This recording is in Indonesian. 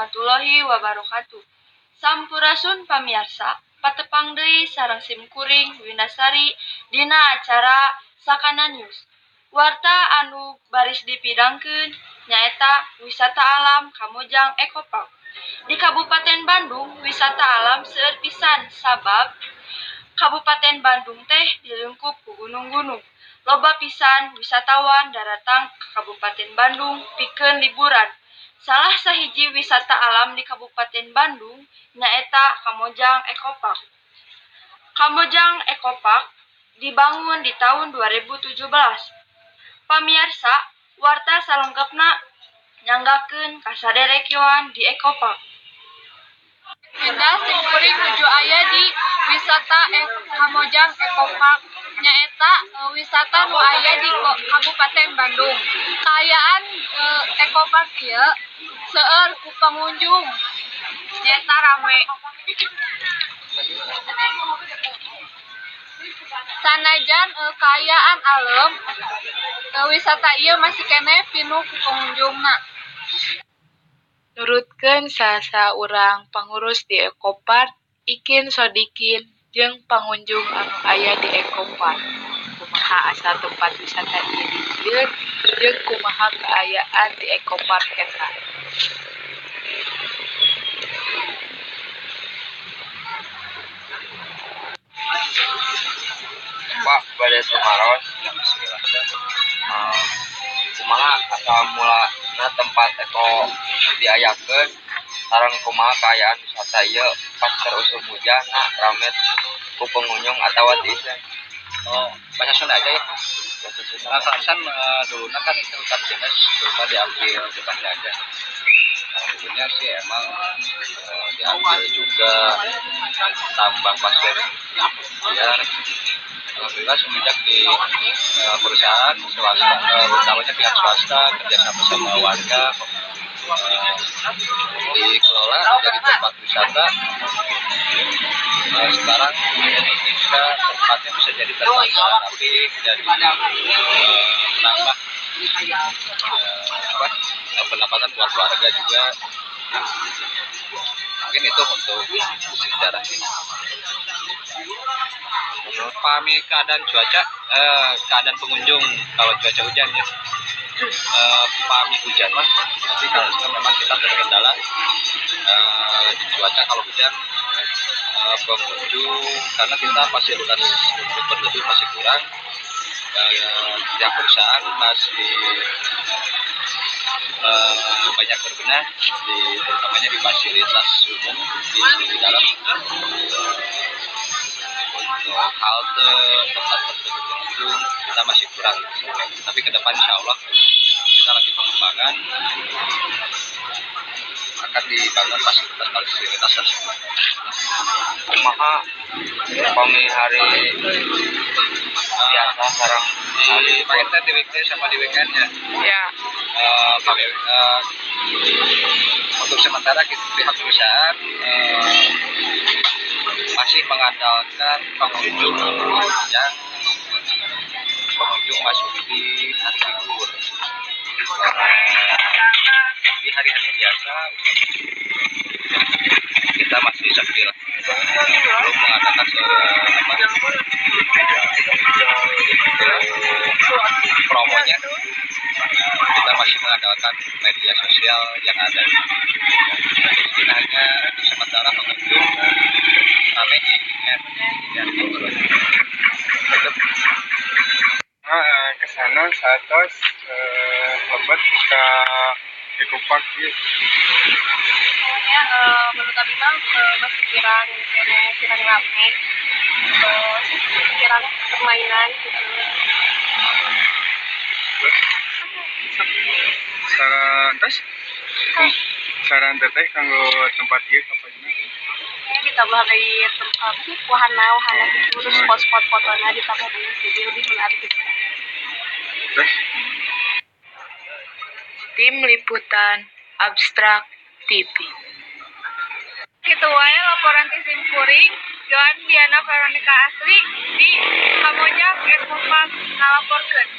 warahmatullahi wabarakatuh. Sampurasun pamirsa, patepang deui sareng simkuring Winasari dina acara Sakana News. Warta anu baris dipidangkeun nyaeta wisata alam Kamojang Eco Park. Di Kabupaten Bandung, wisata alam seueur pisan sabab Kabupaten Bandung teh dilengkup ku gunung-gunung. Loba pisan wisatawan daratang ke Kabupaten Bandung pikeun liburan. Salah sahiji wisata alam di Kabupaten Bandung nyaeta Kamojang Eco Park. Kamojang Eco Park dibangun di tahun 2017. Pamirsa, warta salengkapna nyanggakeun ka saderekieuan di Eco Park. Indah simkuring nuju aya di wisata Kamojang Eco Park nyaeta wisata nu aya di Kabupaten Bandung. Kaayaan Eco Park ieu seueur ku pengunjung nyaeta rame. Sanajan kaayaan alem, wisata ieu masih keneh pinuh ku pengunjungna. Nurutkeun saha urang pangurus di Eco Park, Ikin Sodikin jeung pangunjung anu aya di Eco Park. Kumaha asal tempat wisata ieu dijieun jeung kumaha kaayaan di Eco Park eta. Pak, pada Sumaros, kumaha asal mulana tempat Eko diayakeun, sareng kumaha kaayaan wisata ieu pas terusum hujan rame ku pengunjung atawa teu. Bahasa Sunda aja ya. Alasan dulunya kan itu hutan jenis cuma diambil di Banda aja. Dulunya sih emang diambil juga tambang pasir. Ya, alhamdulillah semenjak di perusahaan swasta, utamanya pihak swasta kerjasama sama warga dikelola jadi tempat wisata. Sekarang bisa tempatnya bisa jadi tertata rapi, jadi menambah pendapatan buat warga juga. Mungkin itu untuk sejarah ini. Pahami keadaan cuaca, keadaan pengunjung kalau cuaca hujan ya. Pahami hujan mah, tapi kalau memang kita terkendala di cuaca kalau hujan pengunjung karena kita fasilitas untuk berteduh masih kurang. Pihak perusahaan masih banyak berbenah terutamanya di fasilitas umum di dalam untuk halte tempat berteduh pengunjung kita masih kurang, tapi ke depan insya Allah kita lagi pengembangan akan dibangun fasilitas tersebut. Kumaha kami hari biasa sareng hari kita di weekday sama di weekend ya. Ya. Untuk sementara pihak perusahaan masih mengandalkan pengunjung yang pengunjung masuk di hari libur. Di hari-hari biasa kita masih stabil, belum mengadakan promonya. Kita masih mengandalkan media sosial yang ada. Jadi hanya sementara pengunjung ramai di kesana saat lebat ke Eco Park gitu. Menurut kami mah masih kurang ramai, kurang permainan gitu. Saran teteh kanggo tempat ieu kapanna? Ditambah dari wahana terus spot-spot fotona ditambah dari jadi lebih menarik gitu. Terus Tim Liputan Abstrak TV. Kitu wae laporan ti simkuring Joan Diana Veronica Asli di Kamojang Eco Park ngalaporkeun.